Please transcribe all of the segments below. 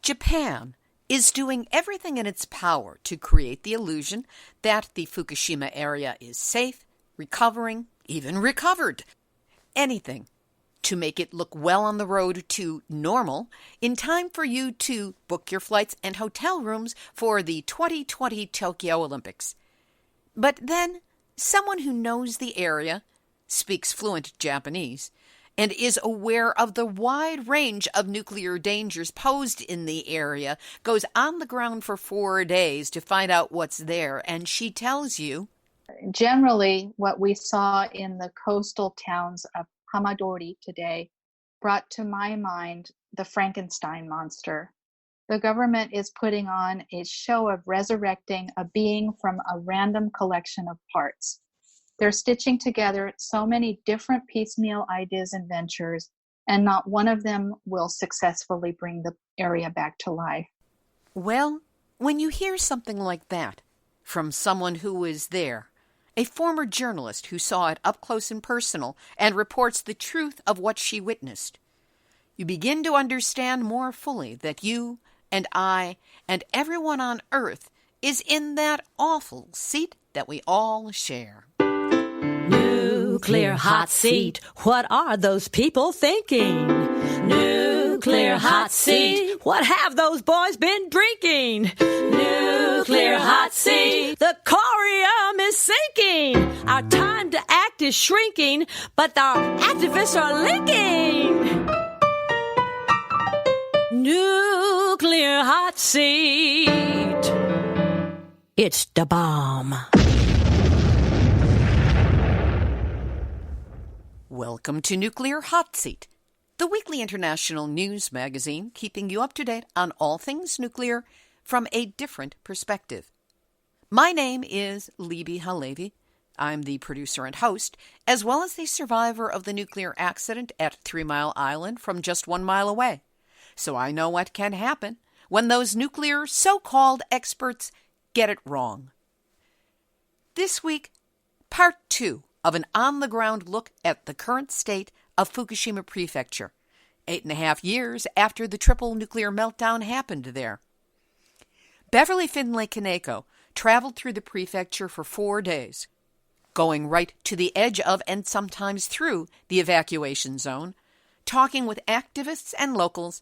Japan is doing everything in its power to create the illusion that the Fukushima area is safe, recovering, even recovered. Anything to make it look well on the road to normal in time for you to book your flights and hotel rooms for the 2020 Tokyo Olympics. But then, someone who knows the area, speaks fluent Japanese, and is aware of the wide range of nuclear dangers posed in the area, goes on the ground for 4 days to find out what's there, and she tells you, generally, what we saw in the coastal towns of Hamadori today brought to my mind the Frankenstein monster. The government is putting on a show of resurrecting a being from a random collection of parts. They're stitching together so many different piecemeal ideas and ventures, and not one of them will successfully bring the area back to life. Well, when you hear something like that from someone who was there, a former journalist who saw it up close and personal and reports the truth of what she witnessed, you begin to understand more fully that you and I and everyone on Earth is in that awful seat that we all share. Nuclear hot seat. What are those people thinking? Nuclear hot seat. What have those boys been drinking? Nuclear hot seat. The corium is sinking. Our time to act is shrinking, but our activists are linking. Nuclear hot seat. It's the bomb. Welcome to Nuclear Hotseat, the weekly international news magazine keeping you up to date on all things nuclear from a different perspective. My name is Libby Halevi. I'm the producer and host, as well as the survivor of the nuclear accident at 3 Mile Island from just 1 mile away. So I know what can happen when those nuclear so-called experts get it wrong. This week, part 2 of an on-the-ground look at the current state of Fukushima Prefecture, 8.5 years after the triple nuclear meltdown happened there. Beverly Findlay-Kaneko traveled through the prefecture for 4 days, going right to the edge of and sometimes through the evacuation zone, talking with activists and locals,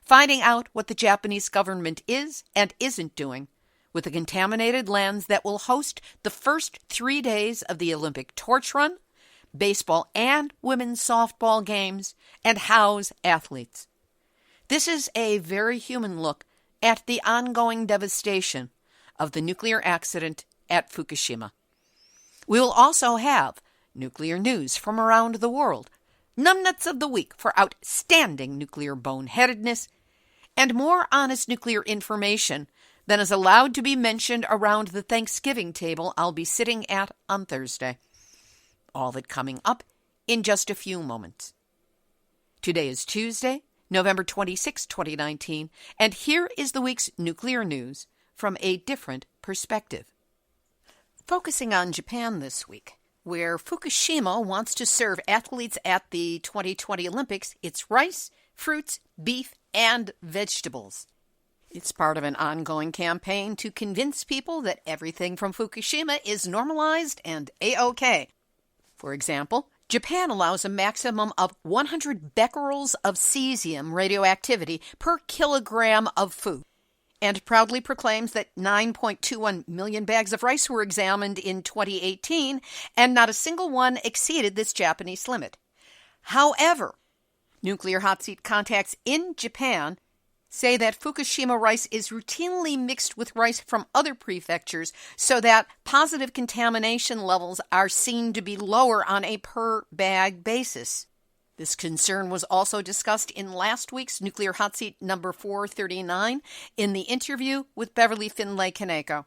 finding out what the Japanese government is and isn't doing with the contaminated lands that will host the first 3 days of the Olympic torch run, baseball and women's softball games, and house athletes. This is a very human look at the ongoing devastation of the nuclear accident at Fukushima. We will also have nuclear news from around the world, numbnuts of the week for outstanding nuclear boneheadedness, and more honest nuclear information than is allowed to be mentioned around the Thanksgiving table I'll be sitting at on Thursday. All that coming up in just a few moments. Today is Tuesday, November 26, 2019, and here is the week's nuclear news from a different perspective. Focusing on Japan this week, where Fukushima wants to serve athletes at the 2020 Olympics its rice, fruits, beef, and vegetables. It's part of an ongoing campaign to convince people that everything from Fukushima is normalized and A-OK. For example, Japan allows a maximum of 100 becquerels of cesium radioactivity per kilogram of food, and proudly proclaims that 9.21 million bags of rice were examined in 2018, and not a single one exceeded this Japanese limit. However, Nuclear Hotseat contacts in Japan say that Fukushima rice is routinely mixed with rice from other prefectures so that positive contamination levels are seen to be lower on a per-bag basis. This concern was also discussed in last week's Nuclear Hotseat number 439 in the interview with Beverly Findlay-Kaneko.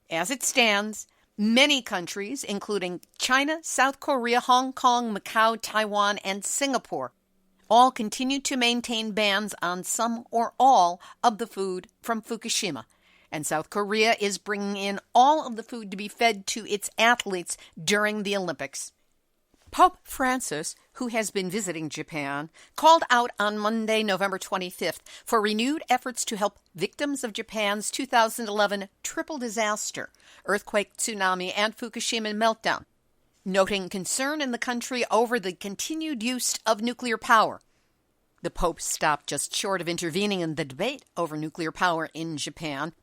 As it stands, many countries, including China, South Korea, Hong Kong, Macau, Taiwan, and Singapore, all continue to maintain bans on some or all of the food from Fukushima, and South Korea is bringing in all of the food to be fed to its athletes during the Olympics. Pope Francis, who has been visiting Japan, called out on Monday, November 25th, for renewed efforts to help victims of Japan's 2011 triple disaster, earthquake, tsunami, and Fukushima meltdown, noting concern in the country over the continued use of nuclear power. The Pope stopped just short of intervening in the debate over nuclear power in Japan,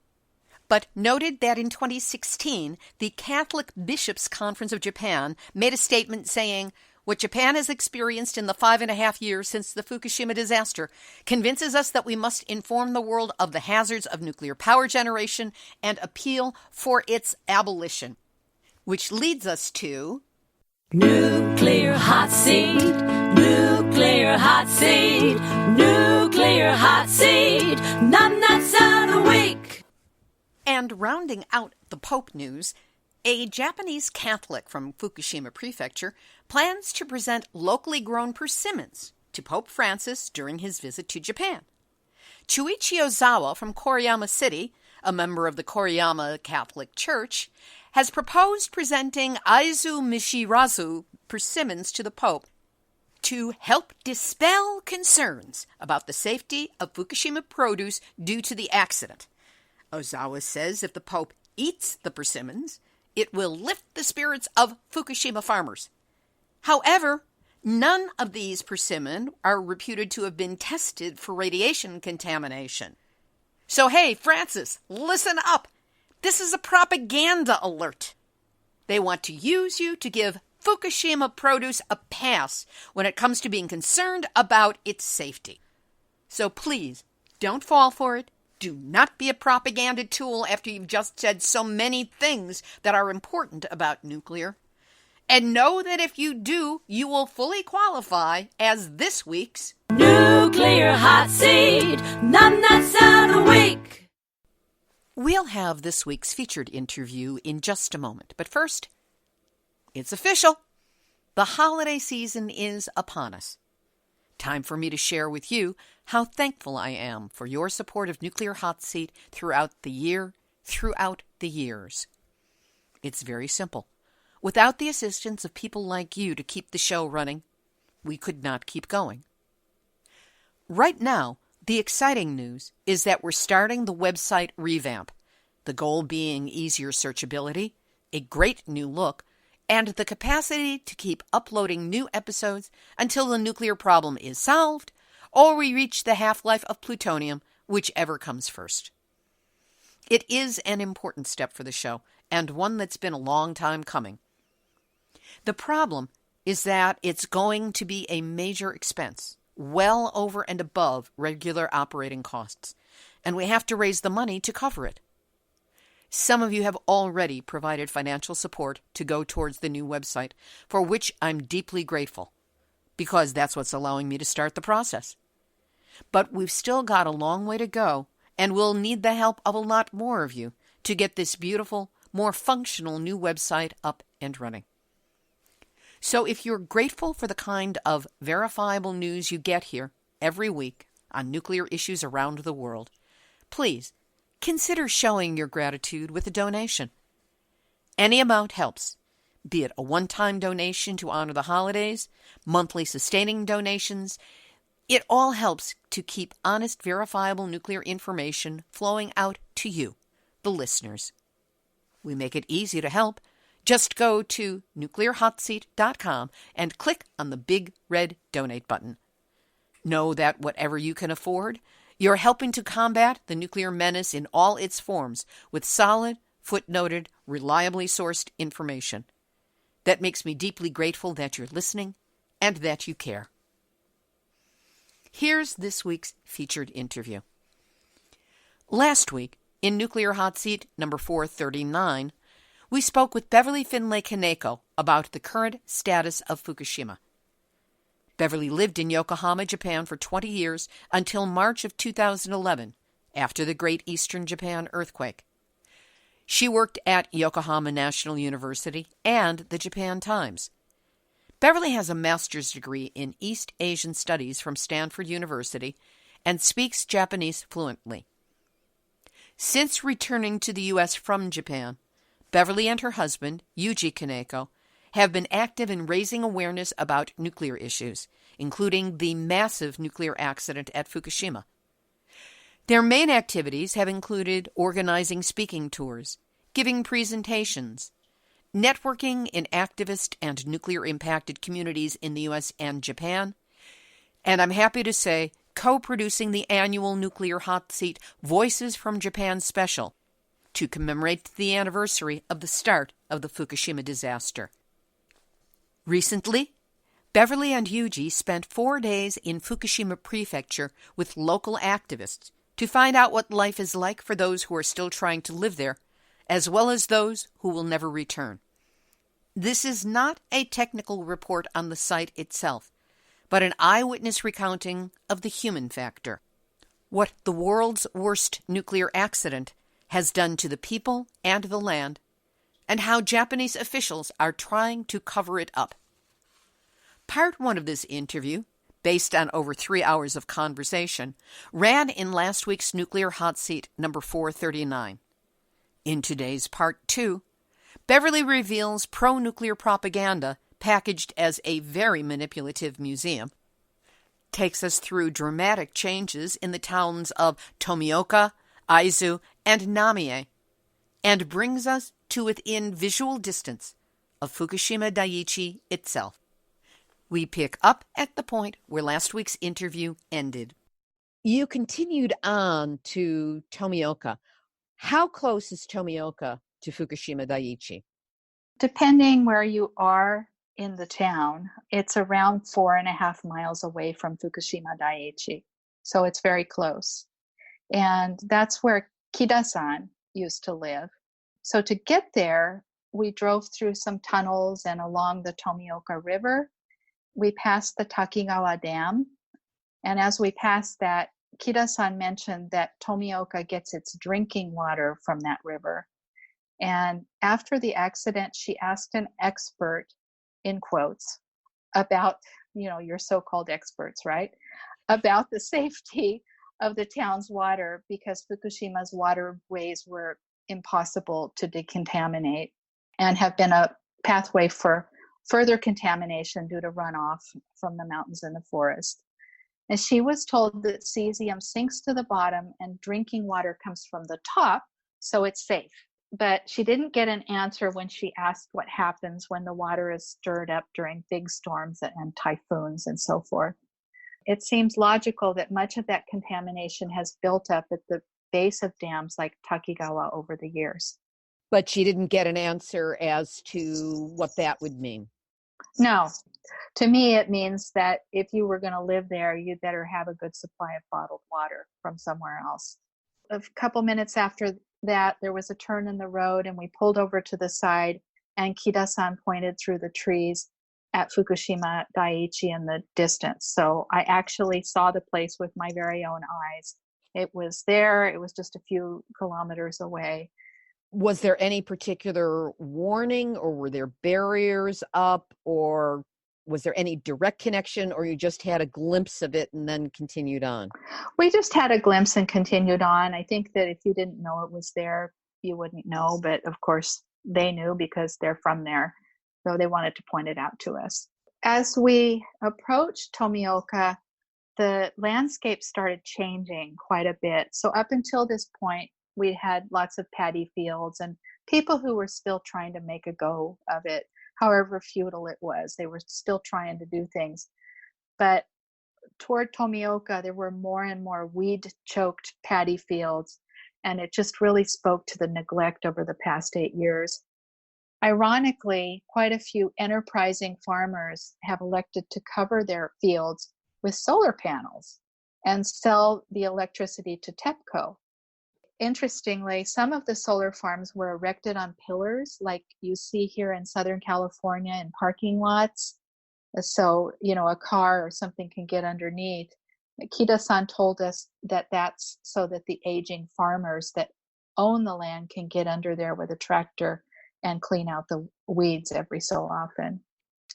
but noted that in 2016, the Catholic Bishops' Conference of Japan made a statement saying, "What Japan has experienced in the 5.5 years since the Fukushima disaster convinces us that we must inform the world of the hazards of nuclear power generation and appeal for its abolition." Which leads us to Nuclear hot seat, nuclear hot seat, nuclear hot seat, nuts of the week. And rounding out the Pope news, a Japanese Catholic from Fukushima Prefecture plans to present locally grown persimmons to Pope Francis during his visit to Japan. Chuichi Ozawa from Koriyama City, a member of the Koriyama Catholic Church, has proposed presenting Aizu Mishirazu persimmons to the Pope to help dispel concerns about the safety of Fukushima produce due to the accident. Ozawa says if the Pope eats the persimmons, it will lift the spirits of Fukushima farmers. However, none of these persimmon are reputed to have been tested for radiation contamination. So hey, Francis, listen up. This is a propaganda alert. They want to use you to give Fukushima produce a pass when it comes to being concerned about its safety. So please, don't fall for it. Do not be a propaganda tool after you've just said so many things that are important about nuclear. And know that if you do, you will fully qualify as this week's Nuclear hot seat, nuts of the week. We'll have this week's featured interview in just a moment. But first, it's official. The holiday season is upon us. Time for me to share with you how thankful I am for your support of Nuclear Hot Seat throughout the year, throughout the years. It's very simple. Without the assistance of people like you to keep the show running, we could not keep going. Right now, the exciting news is that we're starting the website revamp, the goal being easier searchability, a great new look, and the capacity to keep uploading new episodes until the nuclear problem is solved or we reach the half-life of plutonium, whichever comes first. It is an important step for the show, and one that's been a long time coming. The problem is that it's going to be a major expense, well over and above regular operating costs, and we have to raise the money to cover it. Some of you have already provided financial support to go towards the new website, for which I'm deeply grateful, because that's what's allowing me to start the process. But we've still got a long way to go, and we'll need the help of a lot more of you to get this beautiful, more functional new website up and running. So if you're grateful for the kind of verifiable news you get here every week on nuclear issues around the world, please consider showing your gratitude with a donation. Any amount helps, be it a one-time donation to honor the holidays, monthly sustaining donations. It all helps to keep honest, verifiable nuclear information flowing out to you, the listeners. We make it easy to help. Just go to nuclearhotseat.com and click on the big red donate button. Know that whatever you can afford, you're helping to combat the nuclear menace in all its forms with solid, footnoted, reliably sourced information. That makes me deeply grateful that you're listening and that you care. Here's this week's featured interview. Last week, in Nuclear Hot Seat number 439, we spoke with Beverly Findlay-Kaneko about the current status of Fukushima. Beverly lived in Yokohama, Japan for 20 years until March of 2011, after the Great Eastern Japan earthquake. She worked at Yokohama National University and the Japan Times. Beverly has a master's degree in East Asian Studies from Stanford University and speaks Japanese fluently. Since returning to the U.S. from Japan, Beverly and her husband, Yuji Kaneko, have been active in raising awareness about nuclear issues, including the massive nuclear accident at Fukushima. Their main activities have included organizing speaking tours, giving presentations, networking in activist and nuclear-impacted communities in the U.S. and Japan, and I'm happy to say co-producing the annual Nuclear Hotseat Voices from Japan special to commemorate the anniversary of the start of the Fukushima disaster. Recently, Beverly and Yuji spent 4 days in Fukushima Prefecture with local activists to find out what life is like for those who are still trying to live there, as well as those who will never return. This is not a technical report on the site itself, but an eyewitness recounting of the human factor, what the world's worst nuclear accident has done to the people and the land, and how Japanese officials are trying to cover it up. Part 1 of this interview, based on over 3 hours of conversation, ran in last week's Nuclear Hotseat number 439. In today's Part 2, Beverly reveals pro-nuclear propaganda packaged as a very manipulative museum, takes us through dramatic changes in the towns of Tomioka, Aizu, and Namie, and brings us to within visual distance of Fukushima Daiichi itself. We pick up at the point where last week's interview ended. You continued on to Tomioka. How close is Tomioka to Fukushima Daiichi? Depending where you are in the town, it's around 4.5 miles away from Fukushima Daiichi. So it's very close. And that's where Kida-san used to live. So to get there, we drove through some tunnels and along the Tomioka River. We passed the Takigawa Dam. And as we passed that, Kida-san mentioned that Tomioka gets its drinking water from that river. And after the accident, she asked an expert, in quotes, about, your so-called experts, right? About the safety of the town's water because Fukushima's waterways were impossible to decontaminate and have been a pathway for further contamination due to runoff from the mountains and the forest. And she was told that cesium sinks to the bottom and drinking water comes from the top, so it's safe. But she didn't get an answer when she asked what happens when the water is stirred up during big storms and typhoons and so forth. It seems logical that much of that contamination has built up at the base of dams like Takigawa over the years. But she didn't get an answer as to what that would mean. No. To me, it means that if you were going to live there, you'd better have a good supply of bottled water from somewhere else. A couple minutes after that, there was a turn in the road and we pulled over to the side and Kida-san pointed through the trees at Fukushima Daiichi in the distance. So I actually saw the place with my very own eyes. It was there. It was just a few kilometers away. Was there any particular warning or were there barriers up or was there any direct connection or you just had a glimpse of it and then continued on? We just had a glimpse and continued on. I think that if you didn't know it was there, you wouldn't know. But of course, they knew because they're from there. So they wanted to point it out to us. As we approached Tomioka, the landscape started changing quite a bit. So up until this point, we had lots of paddy fields and people who were still trying to make a go of it, however futile it was. They were still trying to do things. But toward Tomioka, there were more and more weed-choked paddy fields, and it just really spoke to the neglect over the past 8 years. Ironically, quite a few enterprising farmers have elected to cover their fields with solar panels and sell the electricity to TEPCO. Interestingly, some of the solar farms were erected on pillars like you see here in Southern California in parking lots. So, a car or something can get underneath. Kida-san told us that that's so that the aging farmers that own the land can get under there with a tractor and clean out the weeds every so often.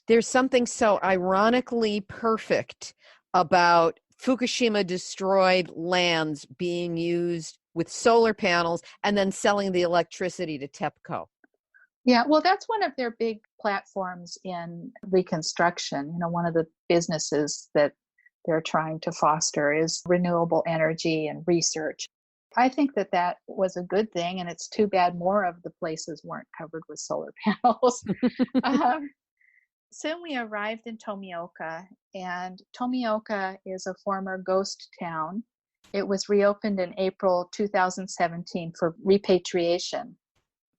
There's something so ironically perfect about Fukushima destroyed lands being used with solar panels and then selling the electricity to TEPCO. Yeah, well, that's one of their big platforms in reconstruction. One of the businesses that they're trying to foster is renewable energy and research. I think that that was a good thing, and it's too bad more of the places weren't covered with solar panels. um, Soon we arrived in Tomioka, and Tomioka is a former ghost town. It was reopened in April 2017 for repatriation.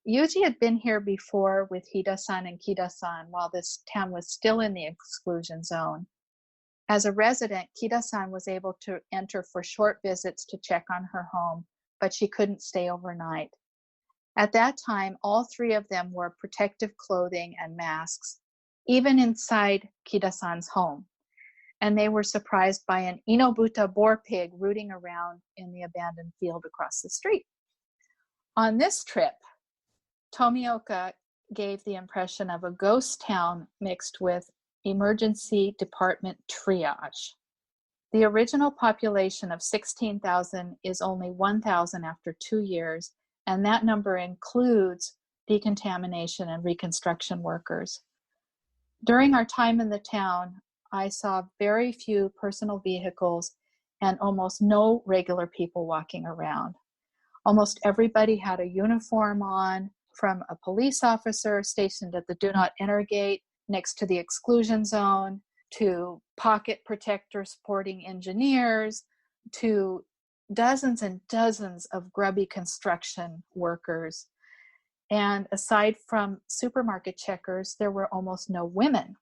Yuji had been here before with Hida-san and Kida-san while this town was still in the exclusion zone. As a resident, Kida-san was able to enter for short visits to check on her home, but she couldn't stay overnight. At that time, all three of them wore protective clothing and masks, even inside Kida-san's home. And they were surprised by an Inobuta boar pig rooting around in the abandoned field across the street. On this trip, Tomioka gave the impression of a ghost town mixed with emergency department triage. The original population of 16,000 is only 1,000 after 2 years, and that number includes decontamination and reconstruction workers. During our time in the town, I saw very few personal vehicles and almost no regular people walking around. Almost everybody had a uniform on, from a police officer stationed at the Do Not Enter gate next to the exclusion zone, to pocket protector sporting engineers, to dozens and dozens of grubby construction workers. And aside from supermarket checkers, there were almost no women.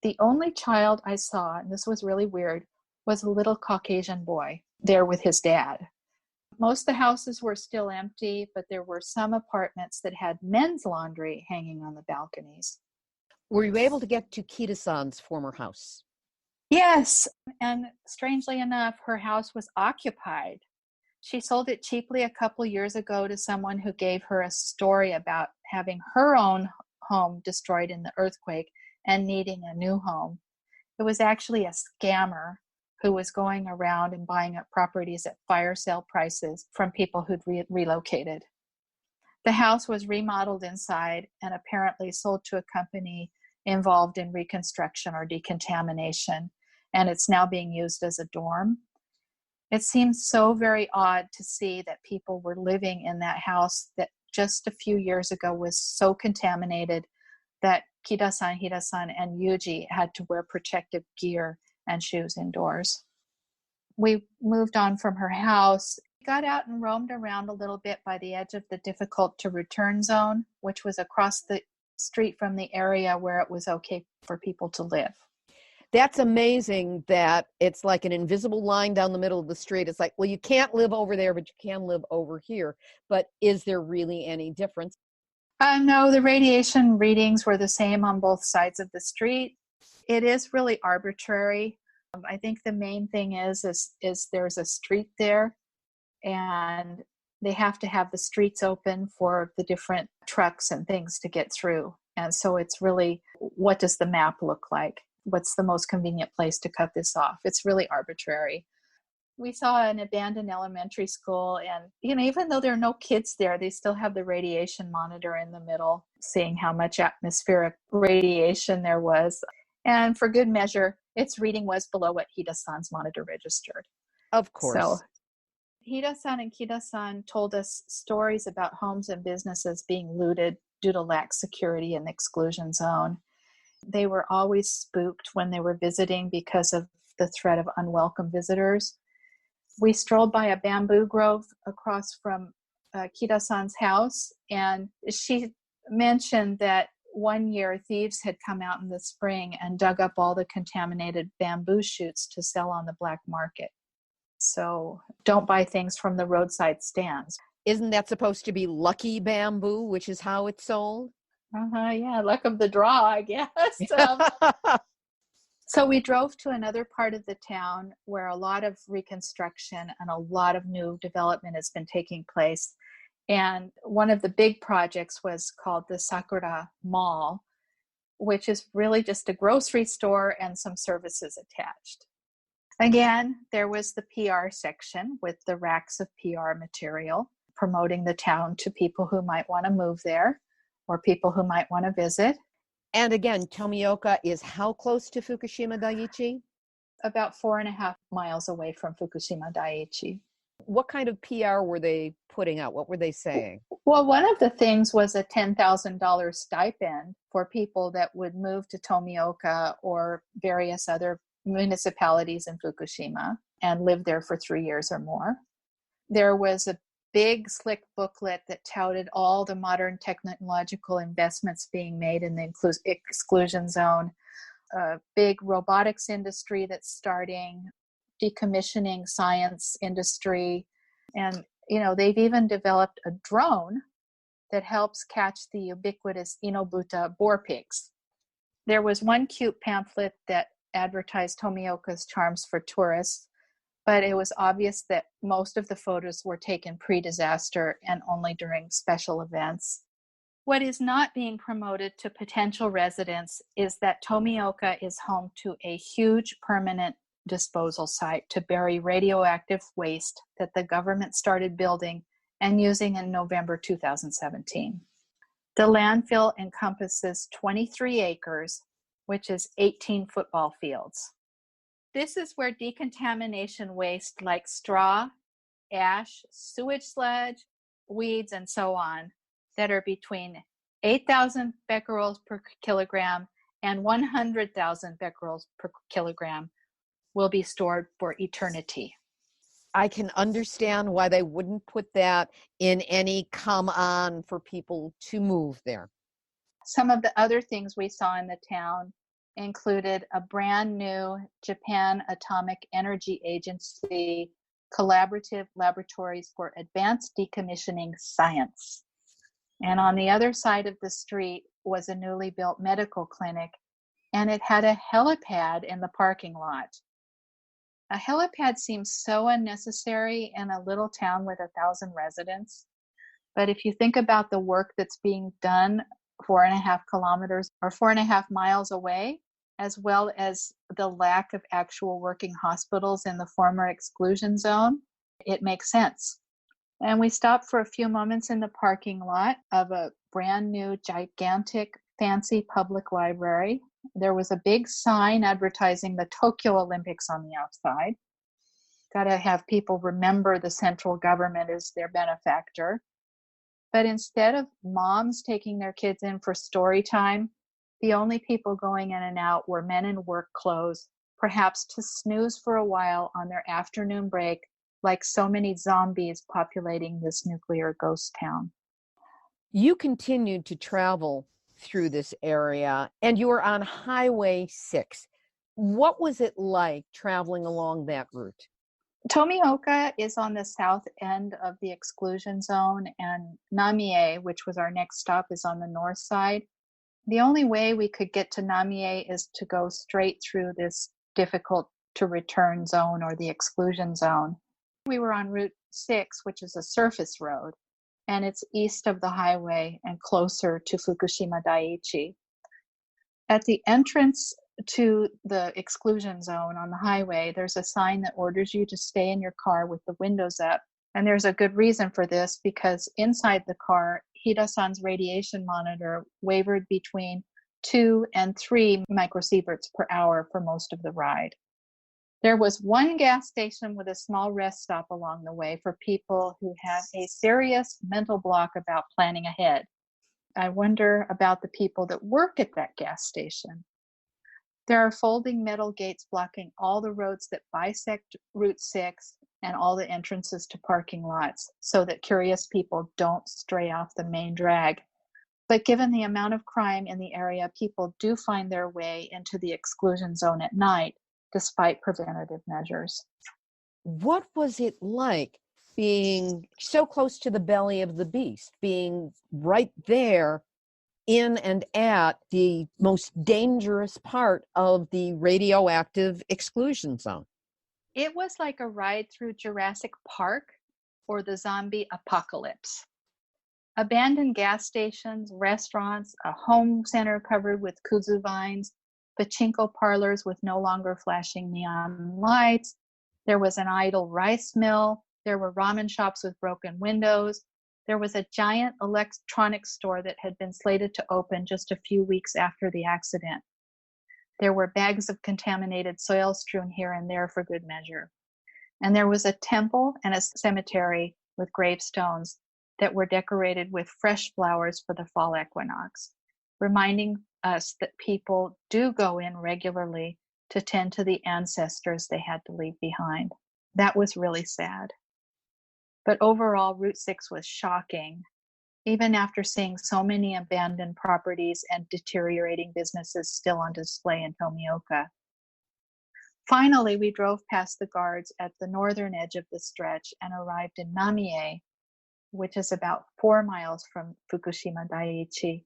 The only child I saw, and this was really weird, was a little Caucasian boy there with his dad. Most of the houses were still empty, but there were some apartments that had men's laundry hanging on the balconies. Were you able to get to Kida-san's former house? Yes, and strangely enough, her house was occupied. She sold it cheaply a couple years ago to someone who gave her a story about having her own home destroyed in the earthquake and needing a new home. It was actually a scammer who was going around and buying up properties at fire sale prices from people who'd relocated. The house was remodeled inside and apparently sold to a company involved in reconstruction or decontamination, and it's now being used as a dorm. It seems so very odd to see that people were living in that house that just a few years ago was so contaminated that Kida-san, Hida-san, and Yuji had to wear protective gear and shoes indoors. We moved on from her house, got out and roamed around a little bit by the edge of the difficult to return zone, which was across the street from the area where it was okay for people to live. That's amazing that it's like an invisible line down the middle of the street. It's like, well, you can't live over there, but you can live over here. But is there really any difference? No, the radiation readings were the same on both sides of the street. It is really arbitrary. I think the main thing is there's a street there, and they have to have the streets open for the different trucks and things to get through. And so it's really, what does the map look like? What's the most convenient place to cut this off? It's really arbitrary. We saw an abandoned elementary school, and even though there are no kids there, they still have the radiation monitor in the middle, seeing how much atmospheric radiation there was. And for good measure, its reading was below what Hida-san's monitor registered. Of course. So Hida-san and Kida-san told us stories about homes and businesses being looted due to lax security in the exclusion zone. They were always spooked when they were visiting because of the threat of unwelcome visitors. We strolled by a bamboo grove across from Kida-san's house, and she mentioned that one year thieves had come out in the spring and dug up all the contaminated bamboo shoots to sell on the black market. So don't buy things from the roadside stands. Isn't that supposed to be lucky bamboo, which is how it's sold? Yeah, luck of the draw, I guess. So we drove to another part of the town where a lot of reconstruction and a lot of new development has been taking place. And one of the big projects was called the Sakura Mall, which is really just a grocery store and some services attached. Again, there was the PR section with the racks of PR material promoting the town to people who might want to move there. or people who might want to visit. And again, Tomioka is how close to Fukushima Daiichi? About 4.5 miles away from Fukushima Daiichi. What kind of PR were they putting out? What were they saying? Well, one of the things was a $10,000 stipend for people that would move to Tomioka or various other municipalities in Fukushima and live there for 3 years or more. There was a big, slick booklet that touted all the modern technological investments being made in the exclusion zone, a big robotics industry that's starting, decommissioning science industry, and they've even developed a drone that helps catch the ubiquitous Inobuta boar pigs. There was one cute pamphlet that advertised Tomioka's charms for tourists, but it was obvious that most of the photos were taken pre-disaster and only during special events. What is not being promoted to potential residents is that Tomioka is home to a huge permanent disposal site to bury radioactive waste that the government started building and using in November 2017. The landfill encompasses 23 acres, which is 18 football fields. This is where decontamination waste like straw, ash, sewage sludge, weeds, and so on that are between 8,000 becquerels per kilogram and 100,000 becquerels per kilogram will be stored for eternity. I can understand why they wouldn't put that in any come on for people to move there. Some of the other things we saw in the town included a brand new Japan Atomic Energy Agency collaborative laboratories for advanced decommissioning science. And on the other side of the street was a newly built medical clinic, and it had a helipad in the parking lot. A helipad seems so unnecessary in a little town with 1,000 residents. But if you think about the work that's being done 4.5 kilometers or 4.5 miles away, as well as the lack of actual working hospitals in the former exclusion zone, it makes sense. And we stopped for a few moments in the parking lot of a brand new, gigantic, fancy public library. There was a big sign advertising the Tokyo Olympics on the outside. Got to have people remember the central government is their benefactor. But instead of moms taking their kids in for story time, the only people going in and out were men in work clothes, perhaps to snooze for a while on their afternoon break, like so many zombies populating this nuclear ghost town. You continued to travel through this area, and you were on Highway 6. What was it like traveling along that route? Tomioka is on the south end of the exclusion zone, and Namie, which was our next stop, is on the north side. The only way we could get to Namie is to go straight through this difficult to return zone or the exclusion zone. We were on Route 6, which is a surface road, and it's east of the highway and closer to Fukushima Daiichi. At the entrance to the exclusion zone on the highway, there's a sign that orders you to stay in your car with the windows up. And there's a good reason for this, because inside the car, Hida-san's radiation monitor wavered between 2 and 3 microsieverts per hour for most of the ride. There was one gas station with a small rest stop along the way for people who have a serious mental block about planning ahead. I wonder about the people that work at that gas station. There are folding metal gates blocking all the roads that bisect Route 6 and all the entrances to parking lots so that curious people don't stray off the main drag. But given the amount of crime in the area, people do find their way into the exclusion zone at night, despite preventative measures. What was it like being so close to the belly of the beast, being right there in and at the most dangerous part of the radioactive exclusion zone? It was like a ride through Jurassic Park or the zombie apocalypse. Abandoned gas stations, restaurants, a home center covered with kudzu vines, pachinko parlors with no longer flashing neon lights. There was an idle rice mill. There were ramen shops with broken windows. There was a giant electronics store that had been slated to open just a few weeks after the accident. There were bags of contaminated soil strewn here and there for good measure. And there was a temple and a cemetery with gravestones that were decorated with fresh flowers for the fall equinox, reminding us that people do go in regularly to tend to the ancestors they had to leave behind. That was really sad. But overall, Route 6 was shocking, even after seeing so many abandoned properties and deteriorating businesses still on display in Tomioka. Finally, we drove past the guards at the northern edge of the stretch and arrived in Namie, which is about 4 miles from Fukushima Daiichi.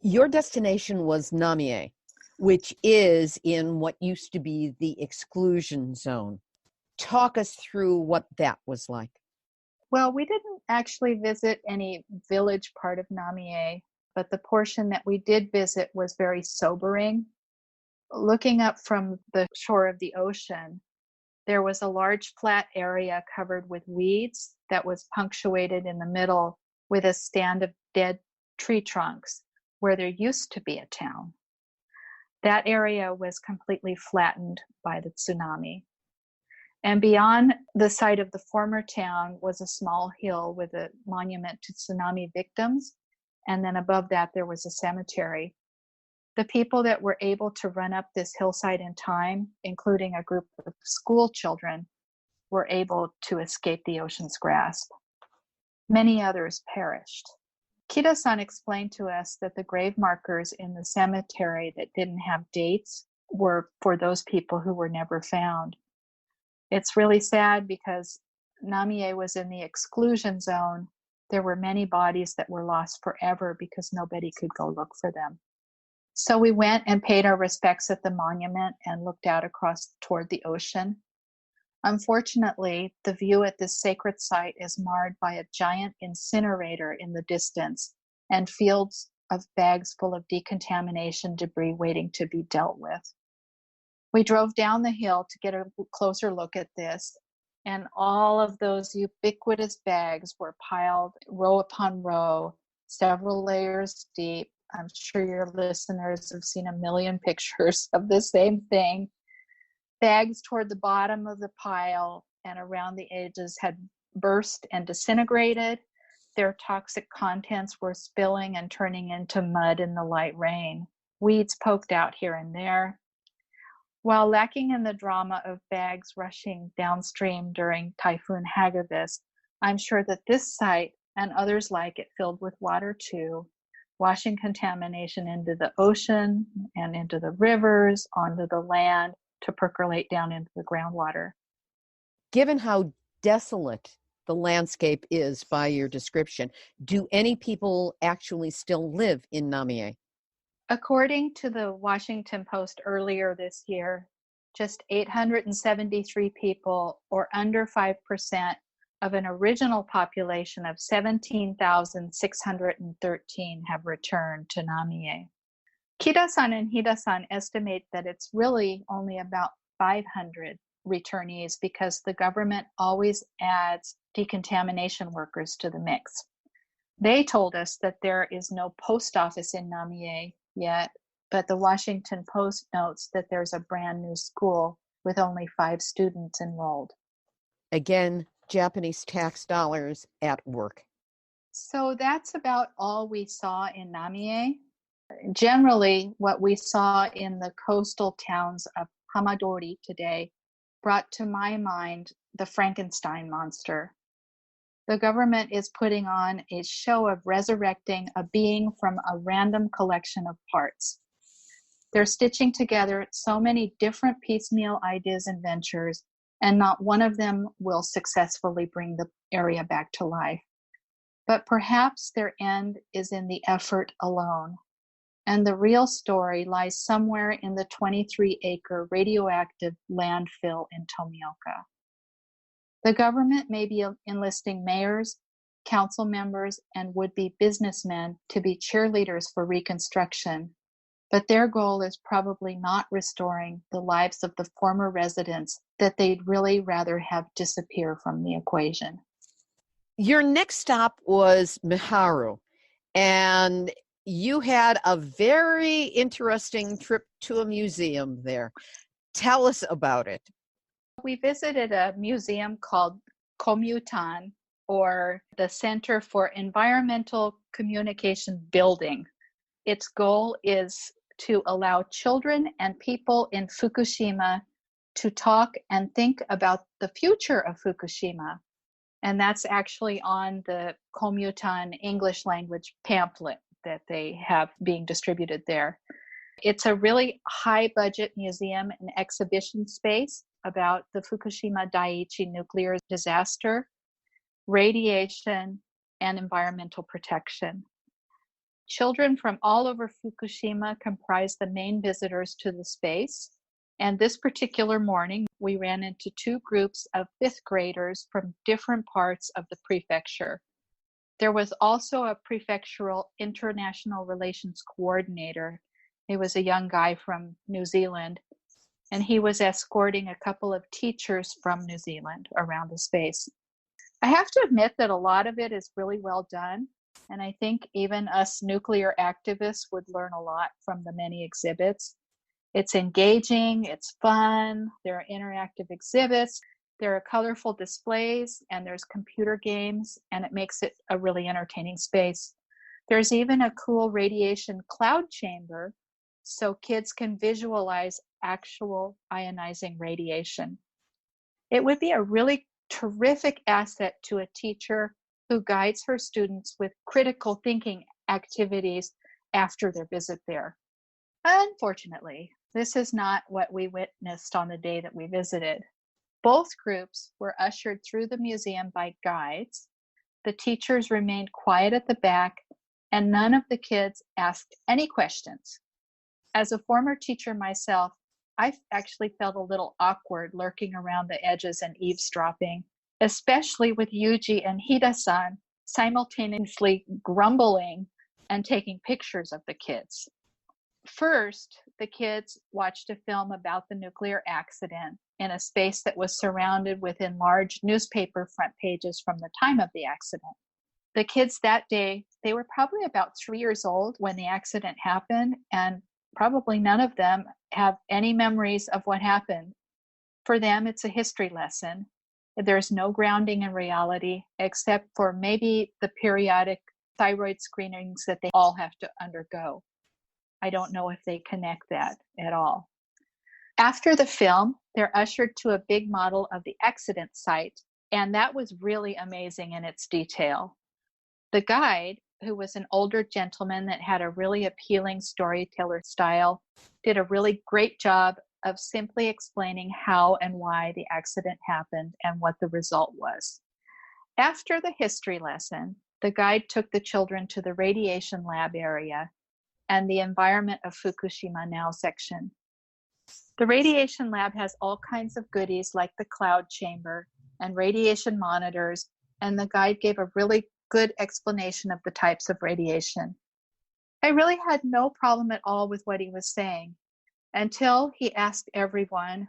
Your destination was Namie, which is in what used to be the exclusion zone. Talk us through what that was like. Well, we didn't actually visit any village part of Namie, but the portion that we did visit was very sobering. Looking up from the shore of the ocean, there was a large flat area covered with weeds that was punctuated in the middle with a stand of dead tree trunks where there used to be a town. That area was completely flattened by the tsunami. And beyond the site of the former town was a small hill with a monument to tsunami victims. And then above that, there was a cemetery. The people that were able to run up this hillside in time, including a group of school children, were able to escape the ocean's grasp. Many others perished. Kida-san explained to us that the grave markers in the cemetery that didn't have dates were for those people who were never found. It's really sad because Namie was in the exclusion zone. There were many bodies that were lost forever because nobody could go look for them. So we went and paid our respects at the monument and looked out across toward the ocean. Unfortunately, the view at this sacred site is marred by a giant incinerator in the distance and fields of bags full of decontamination debris waiting to be dealt with. We drove down the hill to get a closer look at this, and all of those ubiquitous bags were piled row upon row, several layers deep. I'm sure your listeners have seen a million pictures of the same thing. Bags toward the bottom of the pile and around the edges had burst and disintegrated. Their toxic contents were spilling and turning into mud in the light rain. Weeds poked out here and there. While lacking in the drama of bags rushing downstream during Typhoon Hagibis, I'm sure that this site and others like it filled with water too, washing contamination into the ocean and into the rivers, onto the land, to percolate down into the groundwater. Given how desolate the landscape is by your description, do any people actually still live in Namie? According to the Washington Post earlier this year, just 873 people, or under 5%, of an original population of 17,613 have returned to Namie. Kida-san and Hida-san estimate that it's really only about 500 returnees because the government always adds decontamination workers to the mix. They told us that there is no post office in Namie yet, but the Washington Post notes that there's a brand new school with only 5 students enrolled. Again, Japanese tax dollars at work. So that's about all we saw in Namie. Generally, what we saw in the coastal towns of Hamadori today brought to my mind the Frankenstein monster. The government is putting on a show of resurrecting a being from a random collection of parts. They're stitching together so many different piecemeal ideas and ventures, and not one of them will successfully bring the area back to life. But perhaps their end is in the effort alone. And the real story lies somewhere in the 23-acre radioactive landfill in Tomioka. The government may be enlisting mayors, council members, and would-be businessmen to be cheerleaders for reconstruction, but their goal is probably not restoring the lives of the former residents that they'd really rather have disappear from the equation. Your next stop was Miharu, and you had a very interesting trip to a museum there. Tell us about it. We visited a museum called Komutan, or the Center for Environmental Communication Building. Its goal is to allow children and people in Fukushima to talk and think about the future of Fukushima. And that's actually on the Komutan English language pamphlet that they have being distributed there. It's a really high budget museum and exhibition space about the Fukushima Daiichi nuclear disaster, radiation, and environmental protection. Children from all over Fukushima comprise the main visitors to the space. And this particular morning, we ran into two groups of fifth graders from different parts of the prefecture. There was also a prefectural international relations coordinator. He was a young guy from New Zealand, and he was escorting a couple of teachers from New Zealand around the space. I have to admit that a lot of it is really well done, and I think even us nuclear activists would learn a lot from the many exhibits. It's engaging, it's fun, there are interactive exhibits, there are colorful displays, and there's computer games, and it makes it a really entertaining space. There's even a cool radiation cloud chamber, so kids can visualize actual ionizing radiation. It would be a really terrific asset to a teacher who guides her students with critical thinking activities after their visit there. Unfortunately, this is not what we witnessed on the day that we visited. Both groups were ushered through the museum by guides. The teachers remained quiet at the back, and none of the kids asked any questions. As a former teacher myself, I actually felt a little awkward lurking around the edges and eavesdropping, especially with Yuji and Hida-san simultaneously grumbling and taking pictures of the kids. First, the kids watched a film about the nuclear accident in a space that was surrounded with enlarged newspaper front pages from the time of the accident. The kids that day, they were probably about 3 years old when the accident happened, and probably none of them have any memories of what happened. For them, it's a history lesson. There's no grounding in reality, except for maybe the periodic thyroid screenings that they all have to undergo. I don't know if they connect that at all. After the film, they're ushered to a big model of the accident site, and that was really amazing in its detail. The guide, who was an older gentleman that had a really appealing storyteller style, did a really great job of simply explaining how and why the accident happened and what the result was. After the history lesson, the guide took the children to the radiation lab area and the Environment of Fukushima Now section. The radiation lab has all kinds of goodies like the cloud chamber and radiation monitors, and the guide gave a really good explanation of the types of radiation. I really had no problem at all with what he was saying until he asked everyone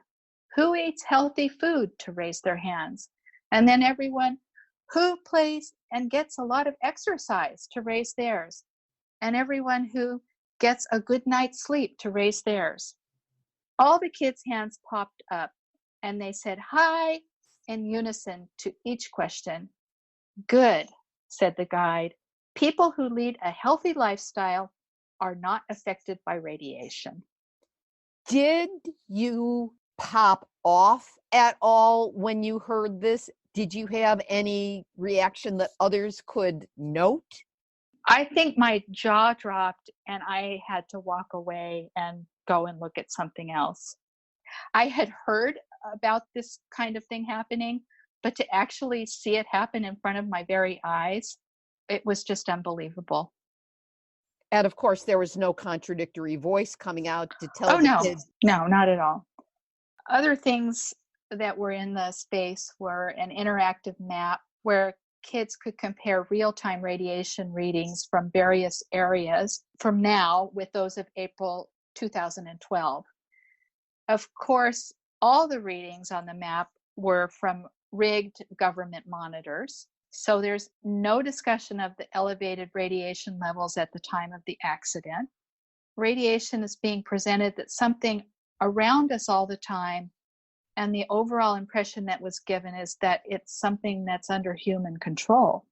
who eats healthy food to raise their hands, and then everyone who plays and gets a lot of exercise to raise theirs, and everyone who gets a good night's sleep to raise theirs. All the kids' hands popped up, and they said hi in unison to each question. Good, said the guide. People who lead a healthy lifestyle are not affected by radiation. Did you pop off at all when you heard this? Did you have any reaction that others could note? I think my jaw dropped and I had to walk away and go and look at something else. I had heard about this kind of thing happening, but to actually see it happen in front of my very eyes, it was just unbelievable. And of course, there was no contradictory voice coming out to tell kids. No, not at all. Other things that were in the space were an interactive map where kids could compare real-time radiation readings from various areas from now with those of April 2012. Of course, all the readings on the map were from rigged government monitors. So there's no discussion of the elevated radiation levels at the time of the accident. Radiation is being presented that's something around us all the time, and the overall impression that was given is that it's something that's under human control.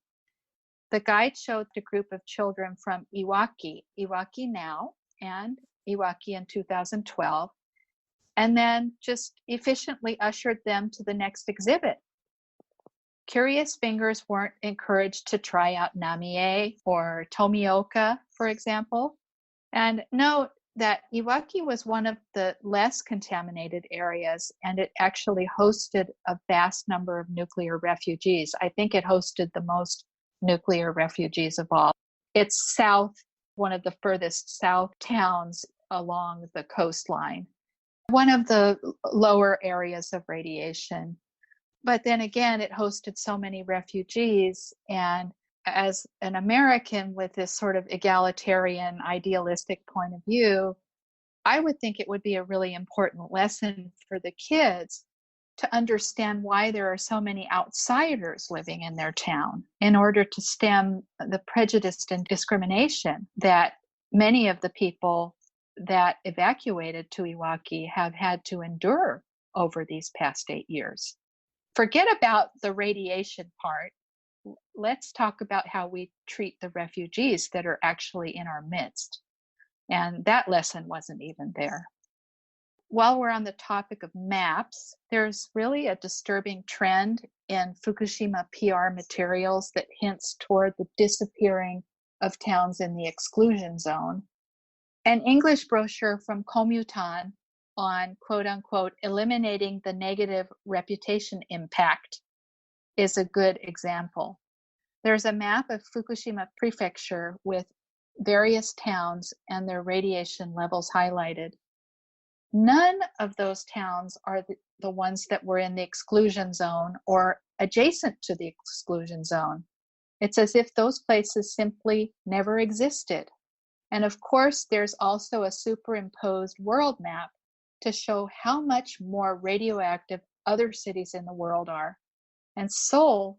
The guide showed a group of children from Iwaki now, and Iwaki in 2012, and then just efficiently ushered them to the next exhibit. Curious fingers weren't encouraged to try out Namie or Tomioka, for example. And note that Iwaki was one of the less contaminated areas, and it actually hosted a vast number of nuclear refugees. I think it hosted the most nuclear refugees of all. It's south, one of the furthest south towns along the coastline, one of the lower areas of radiation. But then again, it hosted so many refugees, and as an American with this sort of egalitarian, idealistic point of view, I would think it would be a really important lesson for the kids to understand why there are so many outsiders living in their town in order to stem the prejudice and discrimination that many of the people that evacuated to Iwaki have had to endure over these past 8 years. Forget about the radiation part. Let's talk about how we treat the refugees that are actually in our midst. And that lesson wasn't even there. While we're on the topic of maps, there's really a disturbing trend in Fukushima PR materials that hints toward the disappearing of towns in the exclusion zone. An English brochure from Komutan on quote unquote eliminating the negative reputation impact is a good example. There's a map of Fukushima Prefecture with various towns and their radiation levels highlighted. None of those towns are the ones that were in the exclusion zone or adjacent to the exclusion zone. It's as if those places simply never existed. And of course, there's also a superimposed world map to show how much more radioactive other cities in the world are. And Seoul,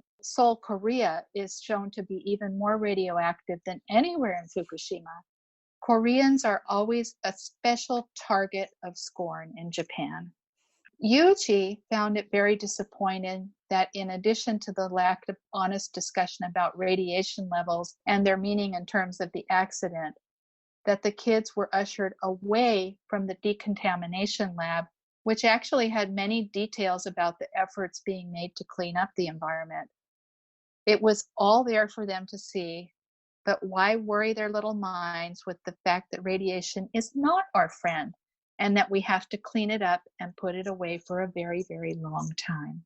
Korea, is shown to be even more radioactive than anywhere in Fukushima. Koreans are always a special target of scorn in Japan. Yuji found it very disappointing that in addition to the lack of honest discussion about radiation levels and their meaning in terms of the accident, that the kids were ushered away from the decontamination lab, which actually had many details about the efforts being made to clean up the environment. It was all there for them to see, but why worry their little minds with the fact that radiation is not our friend and that we have to clean it up and put it away for a very, very long time.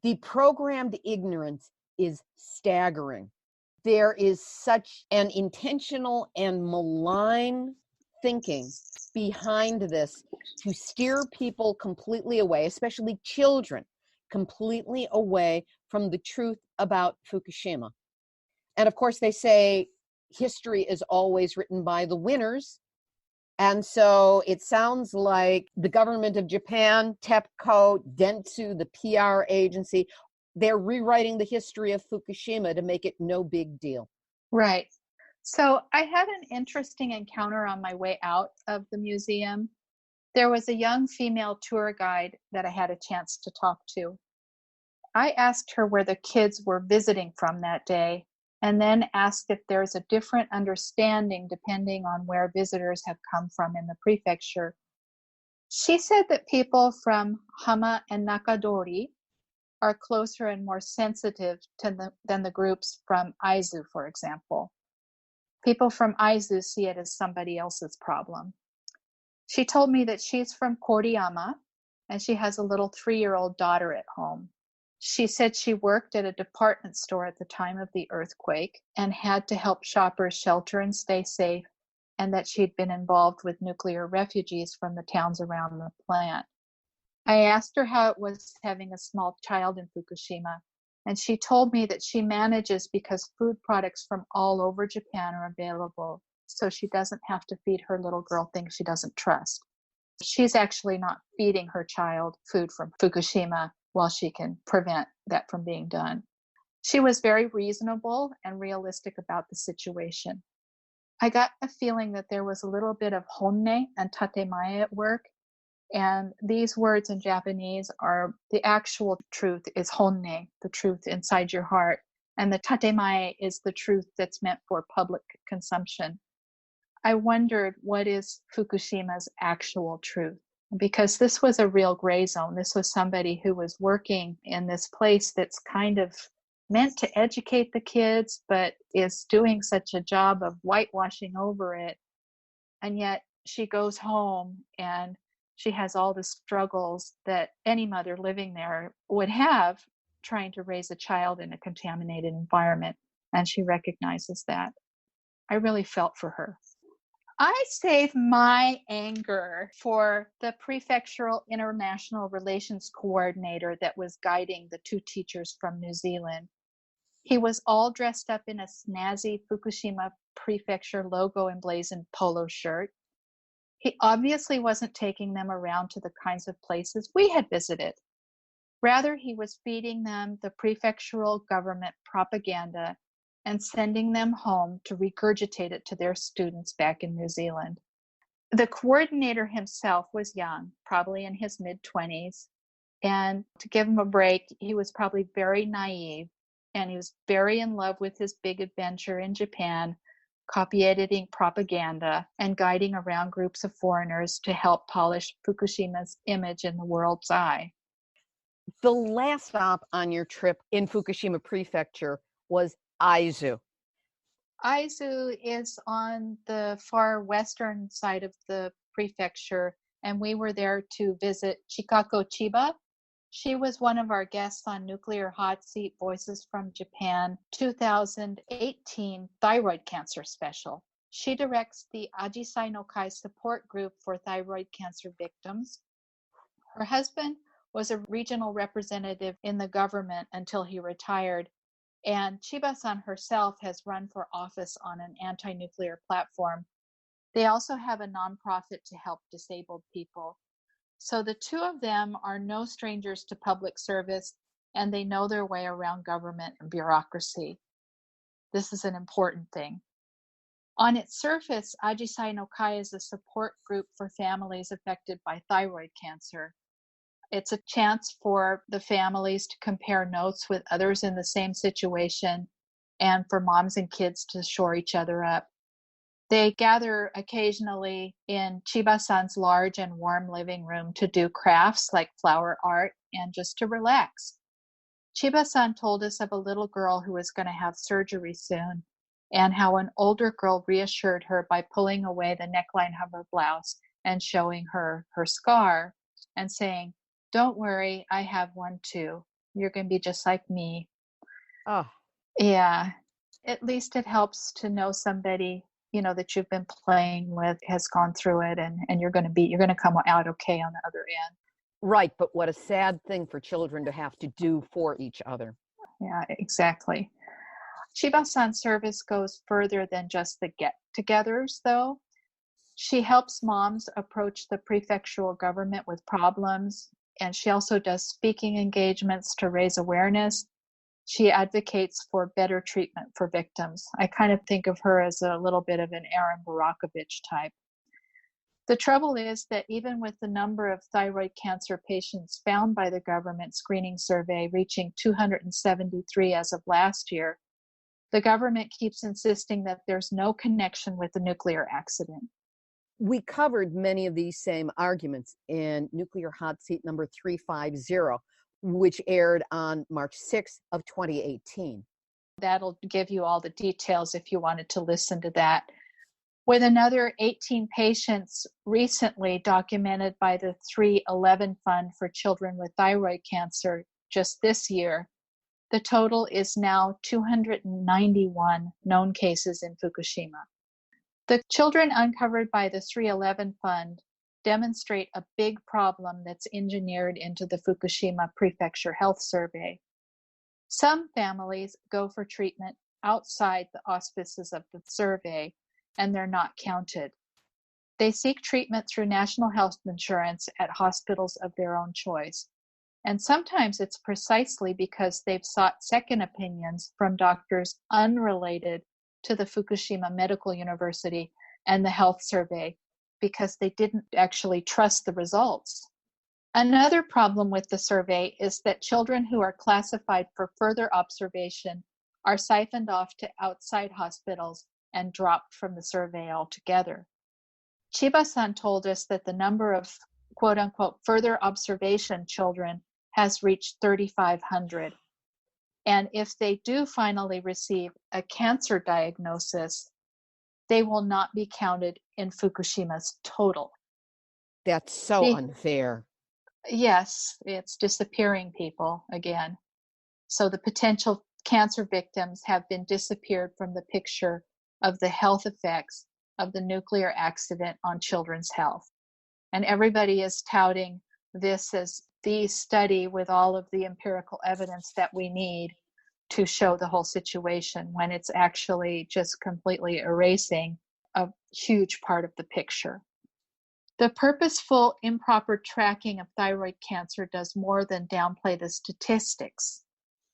The programmed ignorance is staggering. There is such an intentional and malign thinking behind this to steer people completely away, especially children, completely away from the truth about Fukushima. And of course, they say history is always written by the winners. And so it sounds like the government of Japan, TEPCO, Dentsu, the PR agency, they're rewriting the history of Fukushima to make it no big deal. Right. So I had an interesting encounter on my way out of the museum. There was a young female tour guide that I had a chance to talk to. I asked her where the kids were visiting from that day, and then asked if there's a different understanding depending on where visitors have come from in the prefecture. She said that people from Hama and Nakadori are closer and more sensitive than the groups from Aizu, for example. People from Aizu see it as somebody else's problem. She told me that she's from Koriyama, and she has a little 3-year-old daughter at home. She said she worked at a department store at the time of the earthquake and had to help shoppers shelter and stay safe, and that she'd been involved with nuclear refugees from the towns around the plant. I asked her how it was having a small child in Fukushima, and she told me that she manages because food products from all over Japan are available, so she doesn't have to feed her little girl things she doesn't trust. She's actually not feeding her child food from Fukushima while she can prevent that from being done. She was very reasonable and realistic about the situation. I got a feeling that there was a little bit of honne and tatemae at work. And these words in Japanese are the actual truth is honne, the truth inside your heart. And the tatemae is the truth that's meant for public consumption. I wondered, what is Fukushima's actual truth? Because this was a real gray zone. This was somebody who was working in this place that's kind of meant to educate the kids, but is doing such a job of whitewashing over it. And yet she goes home and she has all the struggles that any mother living there would have trying to raise a child in a contaminated environment. And she recognizes that. I really felt for her. I saved my anger for the prefectural international relations coordinator that was guiding the two teachers from New Zealand. He was all dressed up in a snazzy Fukushima Prefecture logo emblazoned polo shirt. He obviously wasn't taking them around to the kinds of places we had visited. Rather, he was feeding them the prefectural government propaganda and sending them home to regurgitate it to their students back in New Zealand. The coordinator himself was young, probably in his mid-20s, and to give him a break, he was probably very naive, and he was very in love with his big adventure in Japan, copy editing propaganda and guiding around groups of foreigners to help polish Fukushima's image in the world's eye. The last stop on your trip in Fukushima Prefecture was Aizu. Aizu is on the far western side of the prefecture, and we were there to visit Chikako Chiba. She was one of our guests on Nuclear Hotseat Voices from Japan 2018 Thyroid Cancer Special. She directs the Ajisai no Kai support group for thyroid cancer victims. Her husband was a regional representative in the government until he retired, and Chiba-san herself has run for office on an anti-nuclear platform. They also have a nonprofit to help disabled people. So the two of them are no strangers to public service, and they know their way around government and bureaucracy. This is an important thing. On its surface, Ajisai no Kai is a support group for families affected by thyroid cancer. It's a chance for the families to compare notes with others in the same situation and for moms and kids to shore each other up. They gather occasionally in Chiba-san's large and warm living room to do crafts like flower art and just to relax. Chiba-san told us of a little girl who was going to have surgery soon and how an older girl reassured her by pulling away the neckline of her blouse and showing her her scar and saying, "Don't worry, I have one too. You're going to be just like me." Oh. Yeah. At least it helps to know somebody, you know, that you've been playing with has gone through it, and you're going to come out okay on the other end. Right, but what a sad thing for children to have to do for each other. Yeah, exactly. Chiba-san's service goes further than just the get-togethers, though. She helps moms approach the prefectural government with problems, and she also does speaking engagements to raise awareness. She advocates for better treatment for victims. I kind of think of her as a little bit of an Erin Barakovich type. The trouble is that even with the number of thyroid cancer patients found by the government screening survey reaching 273 as of last year, the government keeps insisting that there's no connection with the nuclear accident. We covered many of these same arguments in Nuclear Hotseat number 350, which aired on March 6th of 2018. That'll give you all the details if you wanted to listen to that. With another 18 patients recently documented by the 311 Fund for Children with Thyroid Cancer just this year, the total is now 291 known cases in Fukushima. The children uncovered by the 311 Fund demonstrate a big problem that's engineered into the Fukushima Prefecture Health Survey. Some families go for treatment outside the auspices of the survey, and they're not counted. They seek treatment through national health insurance at hospitals of their own choice. And sometimes it's precisely because they've sought second opinions from doctors unrelated to the Fukushima Medical University and the health survey, because they didn't actually trust the results. Another problem with the survey is that children who are classified for further observation are siphoned off to outside hospitals and dropped from the survey altogether. Chiba-san told us that the number of quote-unquote further observation children has reached 3,500. And if they do finally receive a cancer diagnosis, they will not be counted in Fukushima's total. That's so unfair. Yes, it's disappearing people again. So the potential cancer victims have been disappeared from the picture of the health effects of the nuclear accident on children's health. And everybody is touting this as the study with all of the empirical evidence that we need to show the whole situation, when it's actually just completely erasing a huge part of the picture. The purposeful, improper tracking of thyroid cancer does more than downplay the statistics.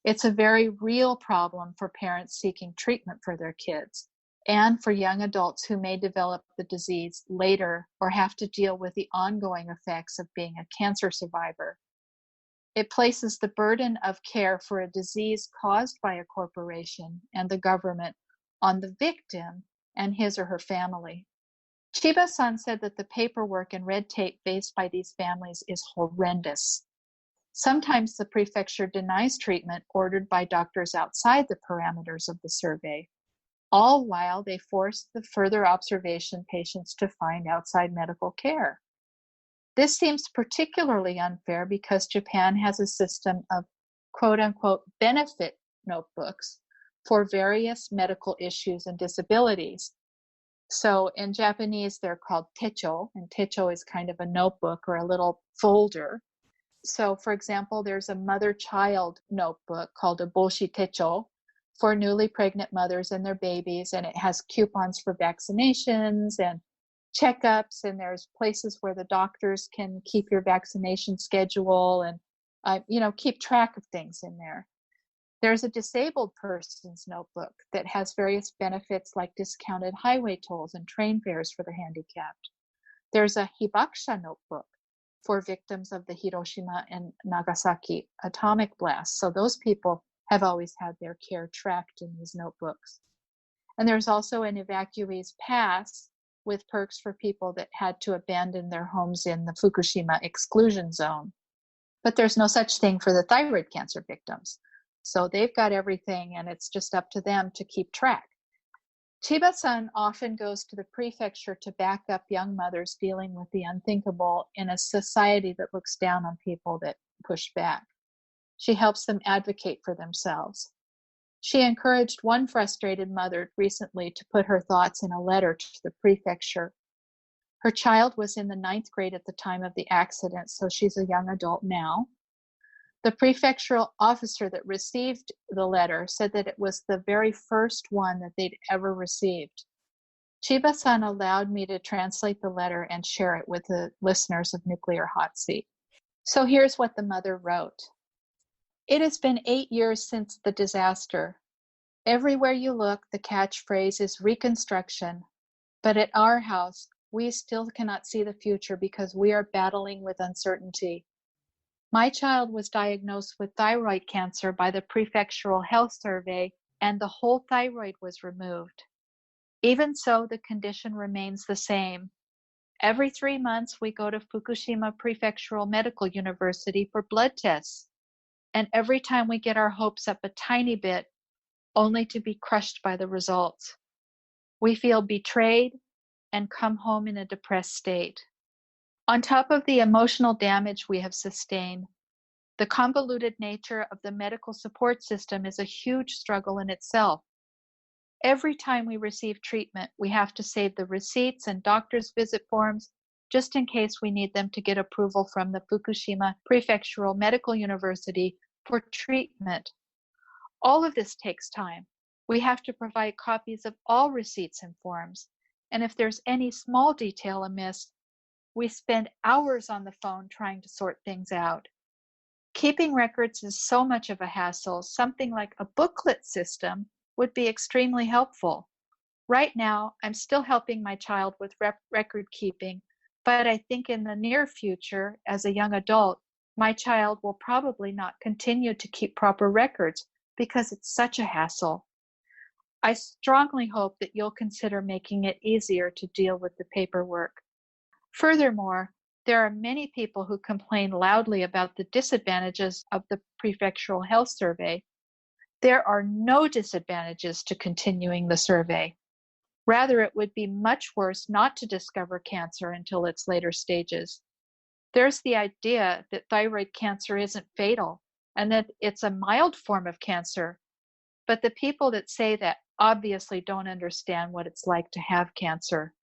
It's a very real problem for parents seeking treatment for their kids, and for young adults who may develop the disease later or have to deal with the ongoing effects of being a cancer survivor. It places the burden of care for a disease caused by a corporation and the government on the victim and his or her family. Chiba-san said that the paperwork and red tape faced by these families is horrendous. Sometimes the prefecture denies treatment ordered by doctors outside the parameters of the survey, all while they force the further observation patients to find outside medical care. This seems particularly unfair because Japan has a system of quote-unquote benefit notebooks for various medical issues and disabilities. So in Japanese, they're called techo, and techo is kind of a notebook or a little folder. So for example, there's a mother-child notebook called a boshi techo for newly pregnant mothers and their babies, and it has coupons for vaccinations and checkups, and there's places where the doctors can keep your vaccination schedule and keep track of things in there. There's a disabled person's notebook that has various benefits like discounted highway tolls and train fares for the handicapped. There's a hibakusha notebook for victims of the Hiroshima and Nagasaki atomic blasts. So those people have always had their care tracked in these notebooks. And there's also an evacuee's pass with perks for people that had to abandon their homes in the Fukushima exclusion zone. But there's no such thing for the thyroid cancer victims. So they've got everything, and it's just up to them to keep track. Chiba-san often goes to the prefecture to back up young mothers dealing with the unthinkable in a society that looks down on people that push back. She helps them advocate for themselves. She encouraged one frustrated mother recently to put her thoughts in a letter to the prefecture. Her child was in the 9th grade at the time of the accident, so she's a young adult now. The prefectural officer that received the letter said that it was the very first one that they'd ever received. Chiba-san allowed me to translate the letter and share it with the listeners of Nuclear Hotseat. So here's what the mother wrote. It has been 8 years since the disaster. Everywhere you look, the catchphrase is reconstruction. But at our house, we still cannot see the future because we are battling with uncertainty. My child was diagnosed with thyroid cancer by the prefectural health survey, and the whole thyroid was removed. Even so, the condition remains the same. Every 3 months, we go to Fukushima Prefectural Medical University for blood tests. And every time we get our hopes up a tiny bit, only to be crushed by the results. We feel betrayed and come home in a depressed state. On top of the emotional damage we have sustained, the convoluted nature of the medical support system is a huge struggle in itself. Every time we receive treatment, we have to save the receipts and doctor's visit forms just in case we need them to get approval from the Fukushima Prefectural Medical University for treatment. All of this takes time. We have to provide copies of all receipts and forms, and if there's any small detail amiss, we spend hours on the phone trying to sort things out. Keeping records is so much of a hassle. Something like a booklet system would be extremely helpful. Right now, I'm still helping my child with record keeping, but I think in the near future, as a young adult, my child will probably not continue to keep proper records because it's such a hassle. I strongly hope that you'll consider making it easier to deal with the paperwork. Furthermore, there are many people who complain loudly about the disadvantages of the prefectural health survey. There are no disadvantages to continuing the survey. Rather, it would be much worse not to discover cancer until its later stages. There's the idea that thyroid cancer isn't fatal and that it's a mild form of cancer. But the people that say that obviously don't understand what it's like to have cancer.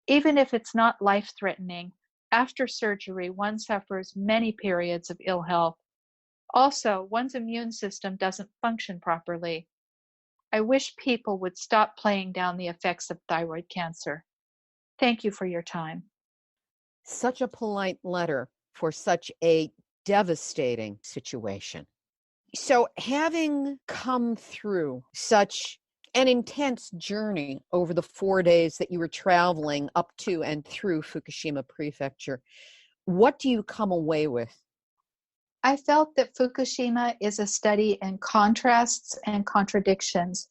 Even if it's not life-threatening, after surgery, one suffers many periods of ill health. Also, one's immune system doesn't function properly. I wish people would stop playing down the effects of thyroid cancer. Thank you for your time. Such a polite letter for such a devastating situation. So, having come through such an intense journey over the 4 days that you were traveling up to and through Fukushima Prefecture, what do you come away with? I felt that Fukushima is a study in contrasts and contradictions.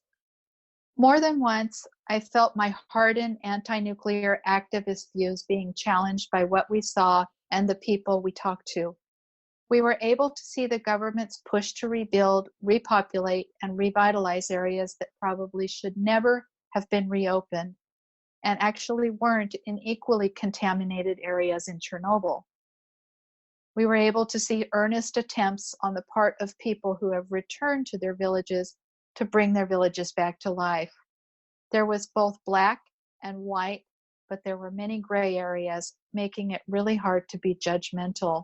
More than once, I felt my hardened anti-nuclear activist views being challenged by what we saw and the people we talked to. We were able to see the government's push to rebuild, repopulate, and revitalize areas that probably should never have been reopened, and actually weren't in equally contaminated areas in Chernobyl. We were able to see earnest attempts on the part of people who have returned to their villages to bring their villages back to life. There was both black and white, but there were many gray areas, making it really hard to be judgmental.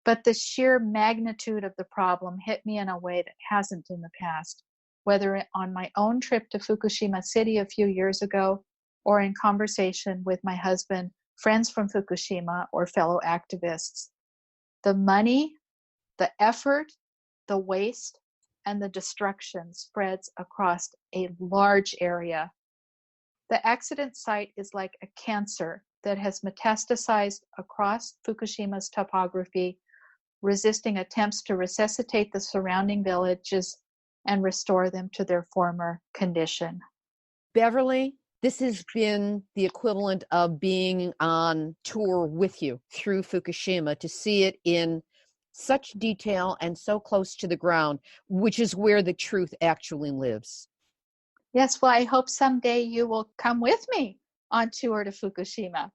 But the sheer magnitude of the problem hit me in a way that hasn't in the past, whether on my own trip to Fukushima City a few years ago, or in conversation with my husband, friends from Fukushima, or fellow activists. The money, the effort, the waste, and the destruction spreads across a large area. The accident site is like a cancer that has metastasized across Fukushima's topography, resisting attempts to resuscitate the surrounding villages and restore them to their former condition. Beverly, this has been the equivalent of being on tour with you through Fukushima to see it in such detail and so close to the ground, which is where the truth actually lives. Yes, well, I hope someday you will come with me on tour to Fukushima.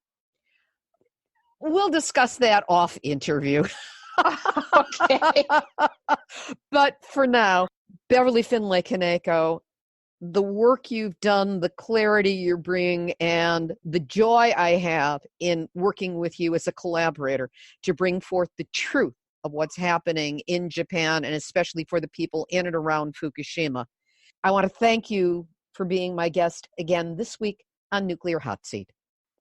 We'll discuss that off interview. Okay. But for now, Beverly Findlay-Kaneko, the work you've done, the clarity you're bringing, and the joy I have in working with you as a collaborator to bring forth the truth of what's happening in Japan, and especially for the people in and around Fukushima. I want to thank you for being my guest again this week on Nuclear Hotseat.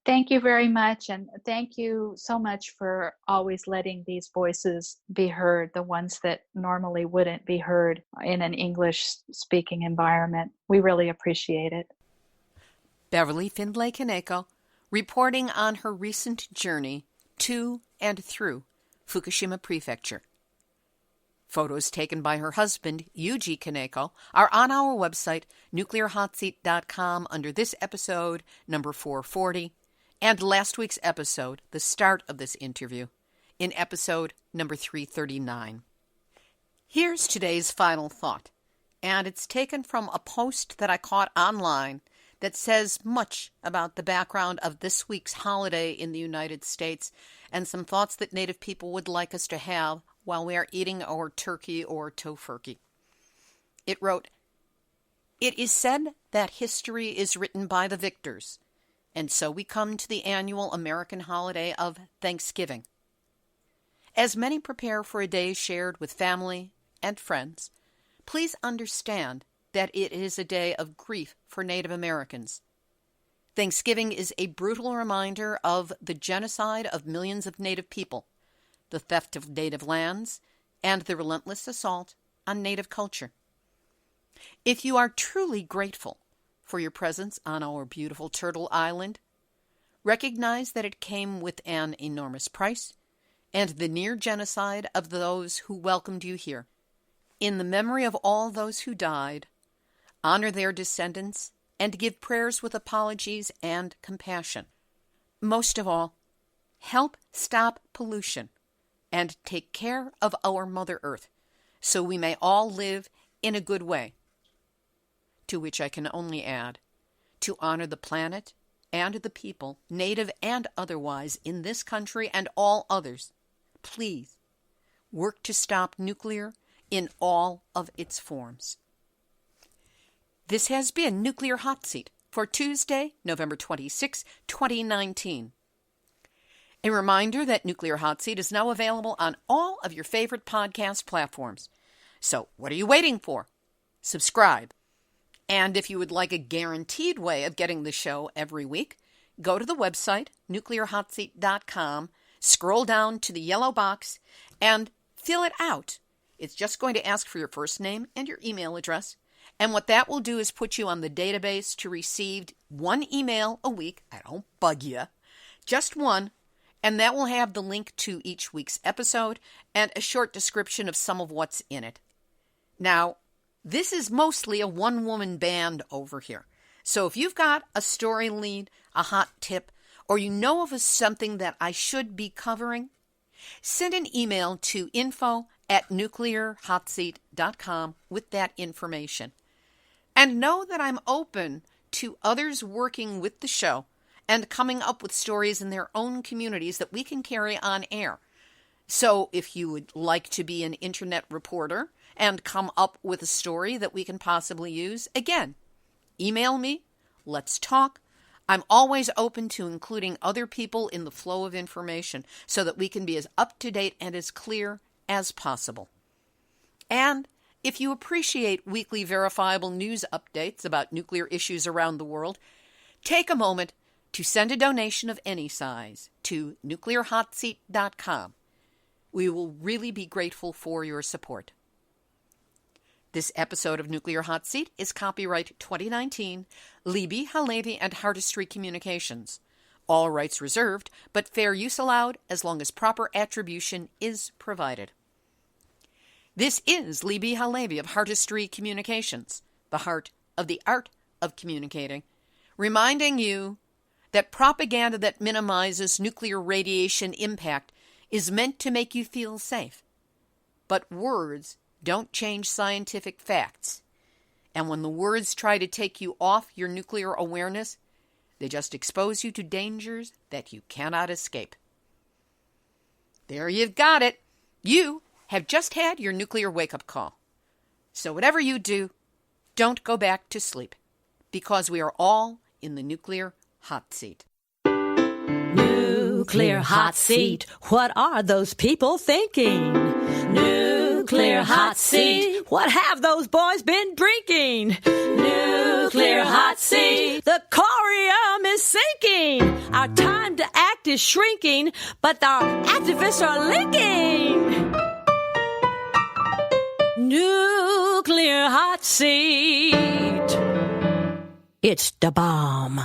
Thank you very much, and thank you so much for always letting these voices be heard, the ones that normally wouldn't be heard in an English-speaking environment. We really appreciate it. Beverly Findlay-Kaneko, reporting on her recent journey to and through Fukushima Prefecture. Photos taken by her husband, Yuji Kaneko, are on our website, nuclearhotseat.com, under this episode, number 440, and last week's episode, the start of this interview, in episode number 339. Here's today's final thought, and it's taken from a post that I caught online that says much about the background of this week's holiday in the United States and some thoughts that Native people would like us to have while we are eating our turkey or tofurkey. It wrote, "It is said that history is written by the victors, And so we come to the annual American holiday of Thanksgiving. As many prepare for a day shared with family and friends, please understand that it is a day of grief for Native Americans. Thanksgiving is a brutal reminder of the genocide of millions of Native people, the theft of Native lands, and the relentless assault on Native culture. If you are truly grateful for your presence on our beautiful Turtle Island, recognize that it came with an enormous price and the near genocide of those who welcomed you here. In the memory of all those who died, honor their descendants and give prayers with apologies and compassion. Most of all, help stop pollution and take care of our Mother Earth so we may all live in a good way. To which I can only add, to honor the planet and the people, native and otherwise, in this country and all others. Please work to stop nuclear in all of its forms. This has been Nuclear Hot Seat for Tuesday, November 26, 2019. A reminder that Nuclear Hot Seat is now available on all of your favorite podcast platforms. So what are you waiting for? Subscribe. And if you would like a guaranteed way of getting the show every week, go to the website, nuclearhotseat.com, scroll down to the yellow box, and fill it out. It's just going to ask for your first name and your email address. And what that will do is put you on the database to receive one email a week. I don't bug you. Just one. And that will have the link to each week's episode and a short description of some of what's in it. Now, this is mostly a one-woman band over here. So if you've got a story lead, a hot tip, or you know of something that I should be covering, send an email to info@nuclearhotseat.com with that information. And know that I'm open to others working with the show and coming up with stories in their own communities that we can carry on air. So if you would like to be an internet reporter and come up with a story that we can possibly use, again, email me, let's talk. I'm always open to including other people in the flow of information so that we can be as up-to-date and as clear as possible. And if you appreciate weekly verifiable news updates about nuclear issues around the world, take a moment to send a donation of any size to nuclearhotseat.com. We will really be grateful for your support. This episode of Nuclear Hot Seat is copyright 2019, Libby, Halevi, and Hardestry Communications. All rights reserved, but fair use allowed as long as proper attribution is provided. This is Libby Halevi of Hardestry Communications, the heart of the art of communicating, reminding you that propaganda that minimizes nuclear radiation impact is meant to make you feel safe. But words don't change scientific facts. And when the words try to take you off your nuclear awareness, they just expose you to dangers that you cannot escape. There you've got it. You have just had your nuclear wake-up call. So whatever you do, don't go back to sleep, because we are all in the nuclear hot seat. Nuclear hot seat. What are those people thinking? Nuclear hot seat. What have those boys been drinking? Nuclear hot seat. The corium is sinking. Our time to act is shrinking, but our activists are linking. Nuclear hot seat. It's the bomb.